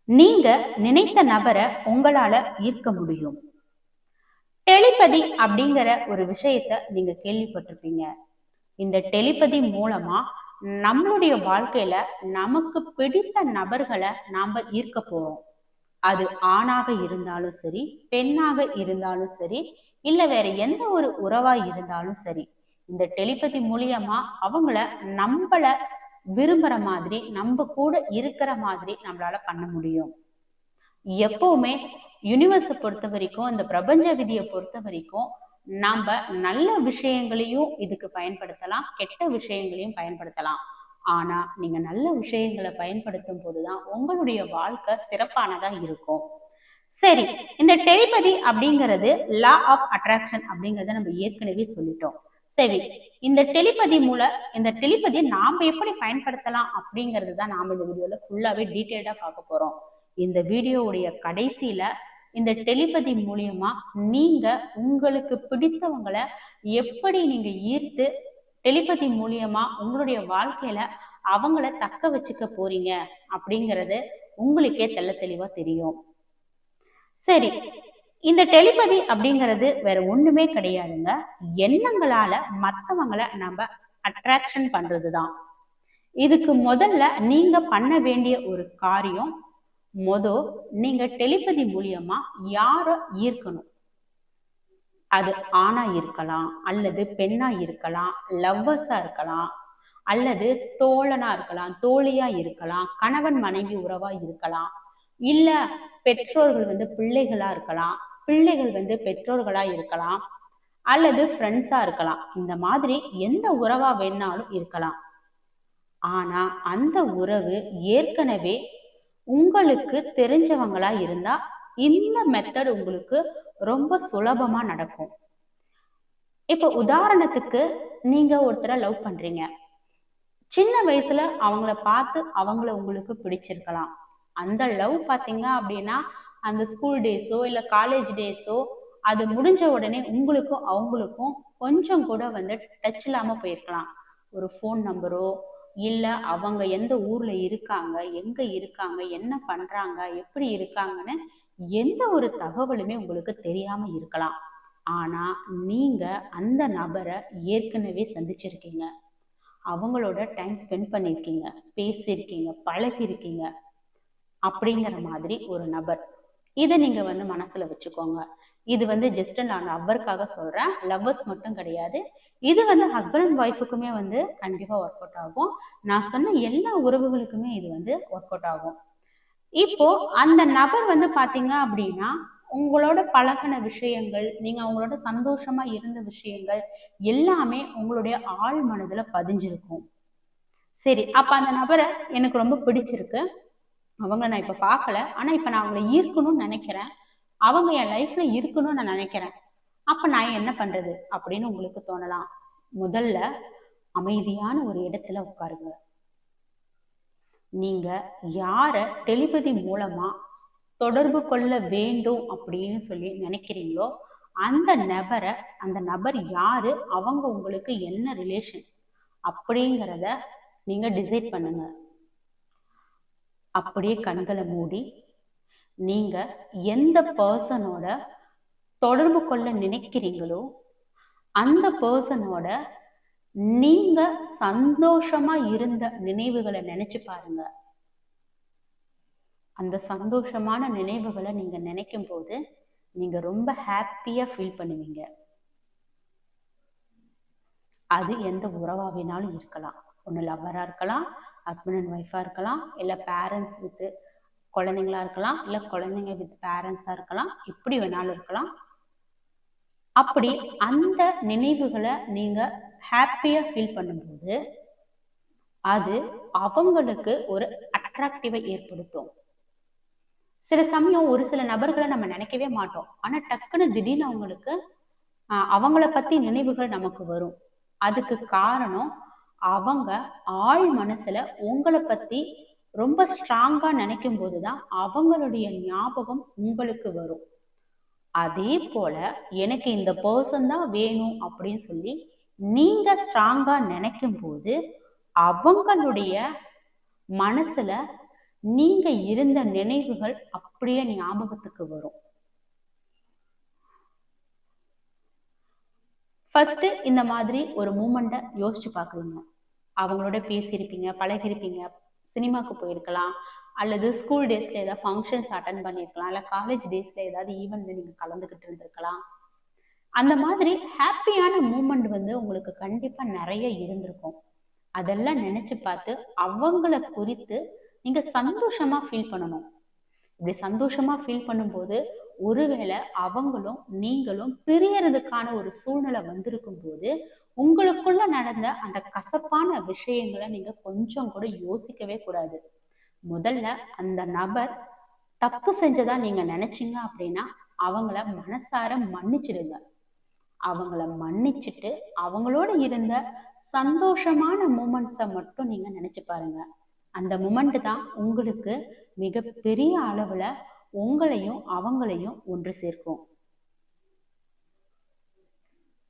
நீங்க நினைத்த நபரை உங்களால ஈர்க்க முடியும். டெலிபதி அப்படிங்கிற ஒரு விஷயத்த நீங்க கேள்விப்பட்டிருப்பீங்க. இந்த டெலிபதி மூலமா நம்மளுடைய வாழ்க்கையில நமக்கு பிடித்த நபர்களை நாம ஈர்க்க போறோம். அது ஆணாக இருந்தாலும் சரி, பெண்ணாக இருந்தாலும் சரி, இல்ல வேற எந்த ஒரு உறவா இருந்தாலும் சரி, இந்த டெலிபதி மூலியமா அவங்கள நம்மள விரும்புற மாதிரி, நம்ம கூட இருக்கிற மாதிரி நம்மளால பண்ண முடியும். எப்பவுமே யூனிவர்ஸை பொறுத்த வரைக்கும், இந்த பிரபஞ்ச விதியை பொறுத்த வரைக்கும், நாம நல்ல விஷயங்களையும் இதுக்கு பயன்படுத்தலாம், கெட்ட விஷயங்களையும் பயன்படுத்தலாம். ஆனா நீங்க நல்ல விஷயங்களை பயன்படுத்தும் போதுதான் உங்களுடைய வாழ்க்கை சிறப்பானதா இருக்கும். சரி, இந்த டெலிபதி அப்படிங்கிறது லா ஆஃப் அட்ராக்ஷன் அப்படிங்கறத நம்ம ஏற்கனவே சொல்லிட்டோம். சரி, இந்த டெலிபதியை நாம எப்படி பயன்படுத்தலாம் அப்படிங்கிறது தான் நாம இந்த வீடியோல ஃபுல்லாவே டீட்டெயில்டா பார்க்க போறோம். இந்த வீடியோவுடைய கடைசியில இந்த டெலிபதி மூலியமா நீங்க உங்களுக்கு பிடித்தவங்களை எப்படி நீங்க ஈர்த்து டெலிபதி மூலியமா உங்களுடைய வாழ்க்கையில அவங்கள தக்க வச்சுக்க போறீங்க அப்படிங்கறது உங்களுக்கே தெள்ள தெளிவா தெரியும். சரி, இந்த டெலிபதி அப்படிங்கிறது வேற ஒண்ணுமே கிடையாதுங்க. எண்ணங்களால மத்தவங்களை நம்ம அட்ராக்ஷன் பண்றதுதான். இதுக்கு முதல்ல நீங்க பண்ண வேண்டிய ஒரு காரியம், நீங்க டெலிபதி மூலியமா யார ஈர்க்கணும். அது ஆணா இருக்கலாம், அல்லது பெண்ணா இருக்கலாம், லவ்வர்ஸா இருக்கலாம், அல்லது தோழனா இருக்கலாம், தோழியா இருக்கலாம், கணவன் மனைவி உறவா இருக்கலாம், இல்ல பெற்றோர்கள் பிள்ளைகளா இருக்கலாம், பிள்ளைகள் பெற்றோர்களா இருக்கலாம், அல்லது ஃப்ரெண்ட்ஸா இருக்கலாம். இந்த மாதிரி எந்த உறவா வேணாலும் இருக்கலாம். ஆனா அந்த உறவு ஏற்கனவே உங்களுக்கு தெரிஞ்சவங்களா இருந்தா இந்த மெத்தட் உங்களுக்கு ரொம்ப சுலபமா நடக்கும். இப்ப உதாரணத்துக்கு, நீங்க ஒருத்தரை லவ் பண்றீங்க. சின்ன வயசுல அவங்கள பார்த்து அவங்கள உங்களுக்கு பிடிச்சிருக்கலாம். அந்த லவ் பாத்தீங்க அப்படின்னா அந்த ஸ்கூல் டேஸோ இல்ல காலேஜ் டேஸோ அது முடிஞ்ச உடனே உங்களுக்கும் அவங்களுக்கும் கொஞ்சம் கூட டச் இல்லாம போயிருக்கலாம். ஒரு ஃபோன் நம்பரோ, இல்ல அவங்க எந்த ஊர்ல இருக்காங்க, எங்க இருக்காங்க, என்ன பண்றாங்க, எப்படி இருக்காங்கன்னு எந்த ஒரு தகவலுமே உங்களுக்கு தெரியாம இருக்கலாம். ஆனா நீங்க அந்த நபரை ஏற்கனவே சந்திச்சிருக்கீங்க, அவங்களோட டைம் ஸ்பெண்ட் பண்ணியிருக்கீங்க, பேசியிருக்கீங்க, பழகிருக்கீங்க. அப்படிங்கிற மாதிரி ஒரு நபர், இதை நீங்க மனசுல வச்சுக்கோங்க. இது ஜஸ்ட் நான் லவ்வருக்காக சொல்றேன், லவ்வர்ஸ் மட்டும் கிடையாது. இது ஹஸ்பண்ட் அண்ட் ஒய்ஃபுக்குமே கண்டிப்பா ஒர்க் அவுட் ஆகும். நான் சொன்ன எல்லா உறவுகளுக்குமே இது ஒர்க் அவுட் ஆகும். இப்போ அந்த நபர் பாத்தீங்க அப்படின்னா உங்களோட பழகின விஷயங்கள், நீங்க அவங்களோட சந்தோஷமா இருந்த விஷயங்கள் எல்லாமே உங்களுடைய ஆழ் மனதுல பதிஞ்சிருக்கும். சரி, அப்ப அந்த நபரை எனக்கு ரொம்ப பிடிச்சிருக்கு, அவங்கள நான் இப்ப பார்க்கல, ஆனா இப்ப நான் அவங்களை ஈர்க்கணும்னு நினைக்கிறேன், அவங்க என் லைஃப்ல இருக்கணும்னு நான் நினைக்கிறேன், அப்ப நான் என்ன பண்றது அப்படின்னு உங்களுக்கு தோணலாம். முதல்ல அமைதியான ஒரு இடத்துல உட்காருங்க. நீங்க யார டெலிபதி மூலமா தொடர்பு கொள்ள வேண்டும் அப்படின்னு சொல்லி நினைக்கிறீங்களோ அந்த நபர் யாரு, அவங்க உங்களுக்கு என்ன ரிலேஷன் அப்படிங்கிறத நீங்க டிசைட் பண்ணுங்க. அப்படியே கண்களை மூடி நீங்க எந்த பர்சனோட தொடர்பு கொள்ள நினைக்கிறீங்களோ அந்த பர்சனோட நீங்க சந்தோஷமா இருந்த நினைவுகளை நினைச்சு பாருங்க. அந்த சந்தோஷமான நினைவுகளை நீங்க நினைக்கும் போது நீங்க ரொம்ப ஹாப்பியா ஃபீல் பண்ணுவீங்க. அது எந்த உறவா வேணாலும் இருக்கலாம். ஒன்று லவ்வரா இருக்கலாம், ஹஸ்பண்ட் அண்ட் ஒய்ஃபா இருக்கலாம், இல்லை பேரண்ட்ஸ் வித் குழந்தைங்களா இருக்கலாம், இல்லை குழந்தைங்க வித் பேரண்ட்ஸா இருக்கலாம், இப்படி வேணாலும் இருக்கலாம். அப்படி அந்த நினைவுகளை நீங்க ஹாப்பியா ஃபீல் பண்ணும்போது அது அவங்களுக்கு ஒரு அட்ராக்டிவை ஏற்படுத்தும். சில சமயம் ஒரு சில நபர்களை நம்ம நினைக்கவே மாட்டோம், ஆனா டக்குன்னு திடீர்னு அவங்கள பத்தி நினைவுகள் நமக்கு வரும். அதுக்கு காரணம் அவங்க ஆழ் மனசுல உங்களை பத்தி ரொம்ப ஸ்ட்ராங்கா நினைக்கும் போதுதான் அவங்களுடைய ஞாபகம் உங்களுக்கு வரும். அதே போல எனக்கு இந்த பர்சன் தான் வேணும் அப்படின்னு சொல்லி நீங்க ஸ்ட்ராங்கா நினைக்கும் போது அவங்களுடைய மனசுல நீங்க இருந்த நினைவுகள் அப்படியே ஞாபகத்துக்கு வரும். ஃபர்ஸ்ட் இந்த மாதிரி ஒரு மூமெண்ட்டை யோசிச்சு பார்க்குறீங்க. அவங்களோட பேசியிருப்பீங்க, பழகிருப்பீங்க, சினிமாவுக்கு போயிருக்கலாம், அல்லது ஸ்கூல் டேஸ்ல ஏதாவது ஃபங்க்ஷன்ஸ் அட்டன் பண்ணியிருக்கலாம், இல்லை காலேஜ் டேஸ்ல ஏதாவது ஈவெண்ட்ல நீங்க கலந்துக்கிட்டு இருந்திருக்கலாம். அந்த மாதிரி ஹாப்பியான மூமெண்ட் உங்களுக்கு கண்டிப்பா நிறைய இருந்திருக்கும். அதெல்லாம் நினைச்சு பார்த்து அவங்கள குறித்து நீங்க சந்தோஷமா ஃபீல் பண்ணணும். இப்படி சந்தோஷமா ஃபீல் பண்ணும்போது ஒருவேளை அவங்களும் நீங்களும் பிரியறதுக்கான ஒரு சூழ்நிலை வந்திருக்கும் போது உங்களுக்குள்ள நடந்த அந்த கசப்பான விஷயங்களை நீங்க கொஞ்சம் கூட யோசிக்கவே கூடாது. முதல்ல அந்த நபர் தப்பு செஞ்சதா நீங்க நினைச்சீங்க அப்படின்னா அவங்கள மனசார மன்னிச்சிடுங்க. அவங்கள மன்னிச்சுட்டு அவங்களோட இருந்த சந்தோஷமான மூமெண்ட்ஸை மட்டும் நீங்க நினைச்சு பாருங்க. அந்த மூமெண்ட் தான் உங்களுக்கு மிக பெரிய அளவுல உங்களையும் அவங்களையும் ஒன்று சேர்க்கும்.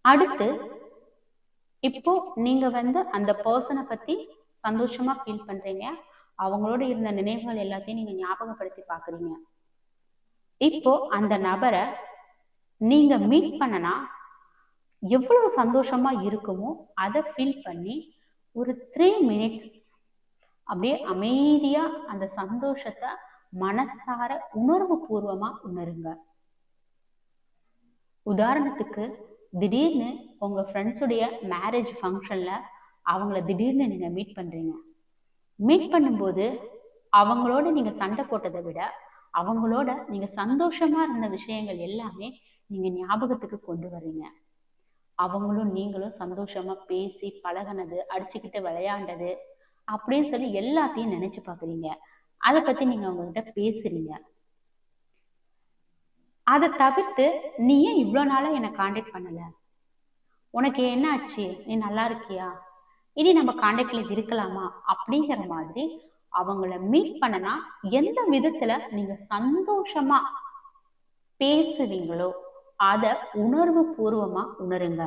அடுத்து இப்போ நீங்க அந்த பர்சனை பத்தி சந்தோஷமா ஃபீல் பண்றீங்க. அவங்களோட இருந்த நினைவுகள் எல்லாத்தையும் நீங்க ஞாபகப்படுத்தி பாக்குறீங்க. இப்போ அந்த நபரை நீங்க மீட் பண்ணனா எவ்வளவு சந்தோஷமா இருக்குமோ அதை ஃபீல் பண்ணி ஒரு 3 minutes அப்படியே அமைதியா அந்த சந்தோஷத்தை மனசார உணர்வு பூர்வமா உணருங்க. உதாரணத்துக்கு திடீர்னு உங்க ஃப்ரெண்ட்ஸுடைய மேரேஜ் ஃபங்க்ஷன்ல அவங்கள திடீர்னு நீங்க மீட் பண்றீங்க. மீட் பண்ணும்போது அவங்களோட நீங்க சண்டை போட்டதை விட அவங்களோட நீங்க சந்தோஷமா இருந்த விஷயங்கள் எல்லாமே நீங்க ஞாபகத்துக்கு கொண்டு வர்றீங்க. அவங்களும் நீங்களும் சந்தோஷமா பேசி பழகினது, அடிச்சுக்கிட்டு விளையாண்டது அப்படின்னு சொல்லி எல்லாத்தையும் நினைச்சு பாக்குறீங்க. அதை பத்தி நீங்க அவங்ககிட்ட பேசுறீங்க. அதை தவிர்த்து நீ ஏன் இவ்வளவு நாளா என்னை கான்டாக்ட் பண்ணல, உனக்கு என்ன ஆச்சு, நீ நல்லா இருக்கியா, இனி நம்ம கான்டாக்ட்ல இருக்கலாமா அப்படிங்கிற மாதிரி அவங்கள மீட் பண்ணனா எந்த விதத்துல நீங்க சந்தோஷமா பேசுவீங்களோ அத உணர்வு பூர்வமா உணருங்க.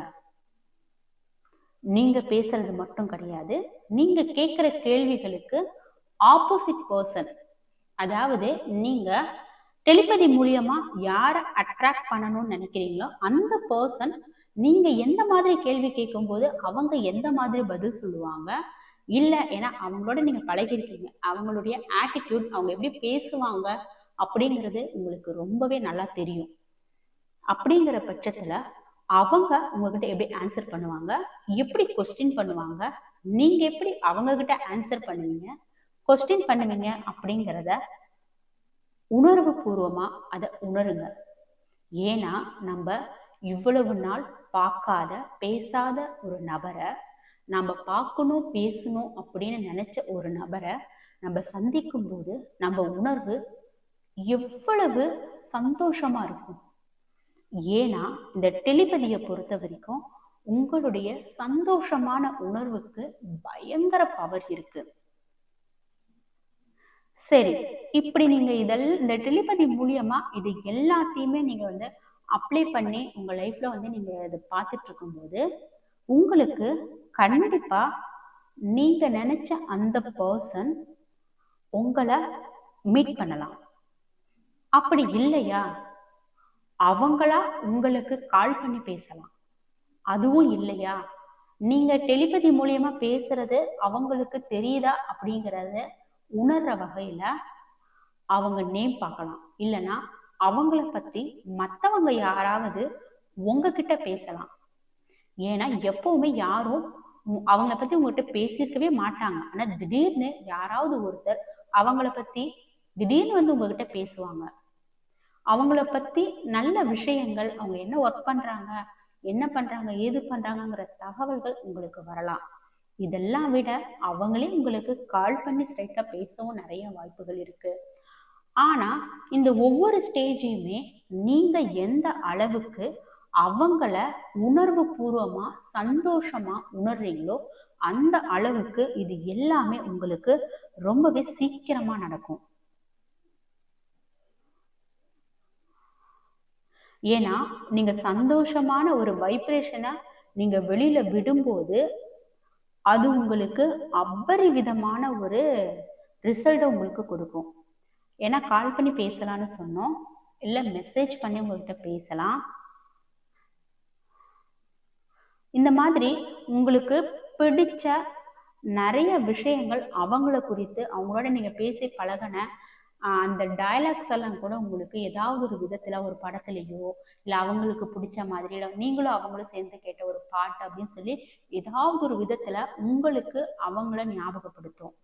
நீங்க பேசுறது மட்டும் கிடையாது, நீங்க கேட்கிற கேள்விகளுக்கு ஆப்போசிட் பர்சன், அதாவது நீங்க டெலிபதி மூலியமா யாரை அட்ராக்ட் பண்ணணும்னு நினைக்கிறீங்களோ அந்த பர்சன் நீங்க எந்த மாதிரி கேள்வி கேட்கும் போது அவங்க எந்த மாதிரி பதில் சொல்லுவாங்க, இல்ல ஏன்னா அவங்களோட நீங்க பழகிருக்கீங்க, அவங்களுடைய ஆட்டிடியூட், அவங்க எப்படி பேசுவாங்க அப்படிங்கிறது உங்களுக்கு ரொம்பவே நல்லா தெரியும். அப்படிங்கிற பட்சத்துல அவங்க உங்ககிட்ட எப்படி ஆன்சர் பண்ணுவாங்க, எப்படி கொஸ்டின் பண்ணுவாங்க, நீங்க எப்படி அவங்க கிட்ட ஆன்சர் பண்ணுவீங்க, கொஸ்டின் பண்ணுவீங்க அப்படிங்கிறத உணர்வு பூர்வமா அதை உணருங்க. ஏன்னா நம்ம இவ்வளவு நாள் பார்க்காத பேசாத ஒரு நபரை நம்ம பார்க்கணும் பேசணும் அப்படின்னு நினைச்ச ஒரு நபரை நம்ம சந்திக்கும் போது நம்ம உணர்வு எவ்வளவு சந்தோஷமா இருக்கும். ஏன்னா இந்த டெலிபதியை பொறுத்த வரைக்கும் உங்களுடைய சந்தோஷமான உணர்வுக்கு பயங்கர பவர் இருக்கு. சரி, இப்படி நீங்க இந்த டெலிபதி மூலியமா இது எல்லாத்தையுமே நீங்க அப்ளை பண்ணி உங்க லைஃப்ல நீங்க இதை பார்த்துட்டு இருக்கும்போது உங்களுக்கு கண்டிப்பா நீங்க நினைச்ச அந்த பர்சன் உங்களை மீட் பண்ணலாம். அப்படி இல்லையா அவங்களா உங்களுக்கு கால் பண்ணி பேசலாம். அதுவும் இல்லையா நீங்க டெலிபதி மூலியமா பேசுறது அவங்களுக்கு தெரியுதா அப்படிங்கறத உணர்ற வகையில அவங்க நேம் பார்க்கலாம், இல்லைன்னா அவங்கள பத்தி மற்றவங்க யாராவது உங்ககிட்ட பேசலாம். ஏன்னா எப்பவுமே யாரும் அவங்கள பத்தி உங்ககிட்ட பேசியிருக்கவே மாட்டாங்க. ஆனா திடீர்னு யாராவது ஒருத்தர் அவங்கள பத்தி திடீர்னு உங்ககிட்ட பேசுவாங்க. அவங்கள பத்தி நல்ல விஷயங்கள், அவங்க என்ன ஒர்க் பண்றாங்க, என்ன பண்றாங்க, ஏது பண்றாங்கிற தகவல்கள் உங்களுக்கு வரலாம். இதெல்லாம் விட அவங்களே உங்களுக்கு கால் பண்ணி ஸ்ட்ரைட்டா பேசவும் நிறைய வாய்ப்புகள் இருக்கு. ஆனா இந்த ஒவ்வொரு ஸ்டேஜையுமே நீங்க எந்த அளவுக்கு அவங்கள உணர்வு பூர்வமா சந்தோஷமா உணர்றீங்களோ அந்த அளவுக்கு இது எல்லாமே உங்களுக்கு ரொம்பவே சீக்கிரமா நடக்கும். ஏன்னா நீங்க சந்தோஷமான ஒரு வைப்ரேஷனை நீங்க வெளியில விடும்போது அது உங்களுக்கு அபரிவிதமான ஒரு ரிசல்ட்டை உங்களுக்கு கொடுக்கும். ஏன்னா கால் பண்ணி பேசலான்னு சொன்னோம், இல்லை மெசேஜ் பண்ணி உங்கள்கிட்ட பேசலாம். இந்த மாதிரி உங்களுக்கு பிடிச்ச நிறைய விஷயங்கள் அவங்கள குறித்து அவங்களோட நீங்க பேசி பழகின அந்த டயலாக்ஸ் எல்லாம் கூட உங்களுக்கு ஏதாவது ஒரு விதத்துல ஒரு படத்துலயோ இல்ல அவங்களுக்கு பிடிச்ச மாதிரி இல்ல நீங்களும் அவங்களும் சேர்ந்து கேட்ட ஒரு பாட்டு அப்படின்னு சொல்லி ஏதாவது ஒரு விதத்துல உங்களுக்கு அவங்கள ஞாபகப்படுத்தும்.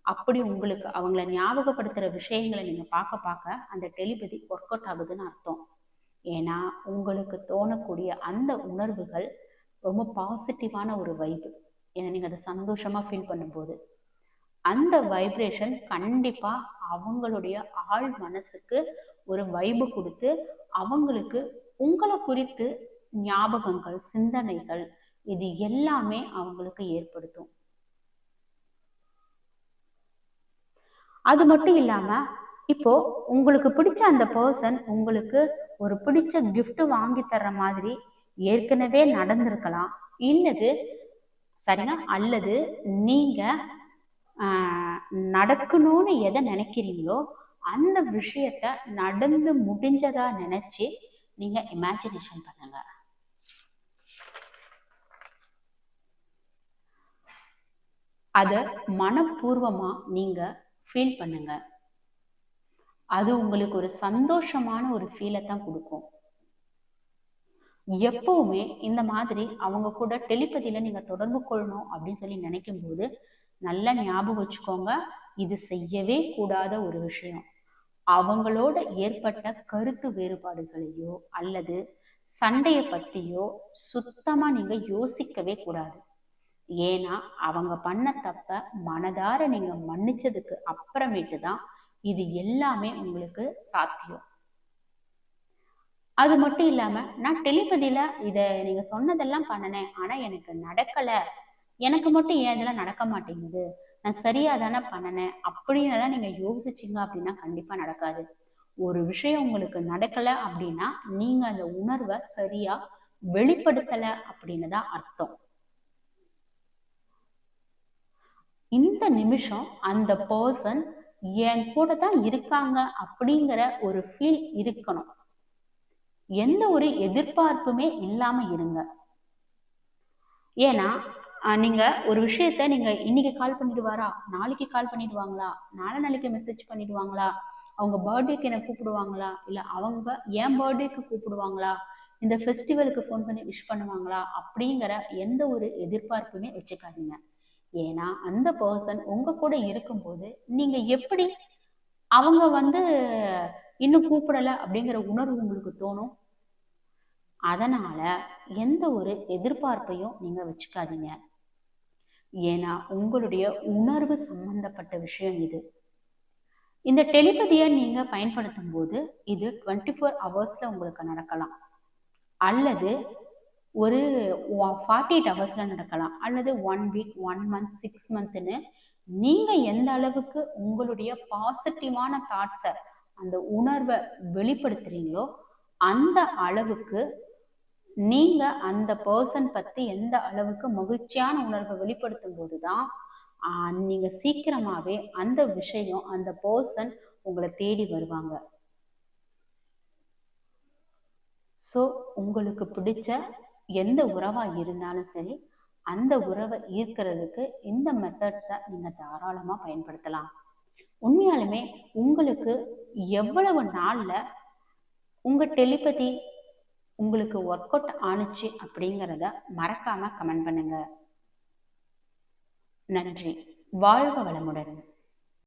அப்படி உங்களுக்கு அவங்கள ஞாபகப்படுத்துற விஷயங்களை நீங்க பார்க்க பார்க்க அந்த டெலிபதி ஒர்க் அவுட் ஆகுதுன்னு அர்த்தம். ஏன்னா உங்களுக்கு தோணக்கூடிய அந்த உணர்வுகள் ரொம்ப பாசிட்டிவான ஒரு வைப்பு. ஏன்னா நீங்க அதை சந்தோஷமா ஃபீல் பண்ணும்போது அந்த வைப்ரேஷன் கண்டிப்பா அவங்களுடைய ஆழ் மனசுக்கு ஒரு வைபு கொடுத்து அவங்களுக்கு உங்களை குறித்து ஞாபகங்கள், சிந்தனைகள் இது எல்லாமே அவங்களுக்கு ஏற்படுத்தும். அது மட்டும் இல்லாம இப்போ உங்களுக்கு பிடிச்ச அந்த பர்சன் உங்களுக்கு ஒரு பிடிச்ச கிஃப்ட் வாங்கி தர்ற மாதிரி ஏற்கனவே நடந்திருக்கலாம், இல்லது சரிங்க, அல்லது நீங்க நடக்கணும்னு எதை நினைக்கிறீங்களோ அந்த விஷயத்த நடந்து முடிஞ்சதா நினைச்சு நீங்க இமேஜினேஷன் பண்ணுங்க. அத மனப்பூர்வமா நீங்க ஃபீல் பண்ணுங்க. அது உங்களுக்கு ஒரு சந்தோஷமான ஒரு ஃபீலை தான் கொடுக்கும். எப்பவுமே இந்த மாதிரி அவங்க கூட டெலிபதியில நீங்க தொடர்பு கொள்ளணும் அப்படின்னு சொல்லி நினைக்கும் போது நல்லா ஞாபகம் வச்சுக்கோங்க, இது செய்யவே கூடாத ஒரு விஷயம். அவங்களோட ஏற்பட்ட கருத்து வேறுபாடுகளையோ அல்லது சண்டையை பத்தியோ சுத்தமா நீங்க யோசிக்கவே கூடாது. ஏன்னா அவங்க பண்ண தப்ப மனதார நீங்க மன்னிச்சதுக்கு அப்புறமேட்டு தான் இது எல்லாமே உங்களுக்கு சாத்தியம். அது மட்டும் இல்லாம நான் டெலிபதியில இத நீங்க சொன்னதெல்லாம் பண்ணினேன், ஆனா எனக்கு நடக்கல, எனக்கு மட்டும் ஏன் இதெல்லாம் நடக்க மாட்டேங்குது, நான் சரியா தானே பண்ணினேன் அப்படின்னு நீங்க யோசிச்சீங்க அப்படின்னா கண்டிப்பா நடக்காது. ஒரு விஷயம் உங்களுக்கு நடக்கல அப்படின்னா நீங்க அந்த உணர்வை சரியா வெளிப்படுத்தல அப்படின்னு தான் அர்த்தம். இந்த நிமிஷம் அந்த பர்சன் என் கூட தான் இருக்காங்க அப்படிங்கிற ஒரு ஃபீல் இருக்கணும். எந்த ஒரு எதிர்பார்ப்புமே இல்லாம இருங்க. ஏன்னா நீங்க ஒரு விஷயத்த நீங்க இன்னைக்கு கால் பண்ணிடுவாரா, நாளைக்கு கால் பண்ணிடுவாங்களா, நாளைக்கு மெசேஜ் பண்ணிடுவாங்களா, அவங்க பர்த்டேக்கு என்ன கூப்பிடுவாங்களா, இல்ல அவங்க என் பர்த்டேக்கு கூப்பிடுவாங்களா, இந்த ஃபெஸ்டிவலுக்கு ஃபோன் பண்ணி விஷ் பண்ணுவாங்களா அப்படிங்கிற எந்த ஒரு எதிர்பார்ப்புமே வச்சுக்காதீங்க. ஏன்னா அந்த பர்சன் உங்க கூட இருக்கும்போது நீங்க எப்படி அவங்க இன்னும் கூப்பிடல அப்படிங்கிற உணர்வு உங்களுக்கு தோணும். அதனால எந்த ஒரு எதிர்பார்ப்பையும் நீங்க வச்சுக்காதீங்க. ஏன்னா உங்களுடைய உணர்வு சம்பந்தப்பட்ட விஷயம் இது. இந்த டெலிபதியை நீங்க பயன்படுத்தும் போது இது 24 ஹவர்ஸ்ல உங்களுக்கு நடக்கலாம், அல்லது ஒரு 48 ஹவர்ஸ்ல நடக்கலாம், அல்லது 1 வீக், 1 மந்த், 6 மந்த்னு நீங்க எந்த அளவுக்கு உங்களுடைய பாசிட்டிவான தாட்ஸை அந்த உணர்வை வெளிப்படுத்துறீங்களோ அந்த அளவுக்கு நீங்க அந்த பர்சன் பத்தி எந்த அளவுக்கு மகிழ்ச்சியான உணர்வை வெளிப்படுத்தும் போதுதான் நீங்க சீக்கிரமாவே அந்த விஷயம் அந்த பர்சன் உங்களை தேடி வருவாங்க. ஸோ உங்களுக்கு பிடிச்ச எந்த உறவா இருந்தாலும் சரி அந்த உறவை ஈர்க்கிறதுக்கு இந்த மெத்தட்ஸை நீங்க தாராளமா பயன்படுத்தலாம். உண்மையாலுமே உங்களுக்கு எவ்வளவு நாள்ல உங்க டெலிபதி உங்களுக்கு ஒர்க் அவுட் ஆணுச்சு அப்படிங்கிறத மறக்காம கமெண்ட் பண்ணுங்க. நன்றி. வாழ்க வளமுடன்.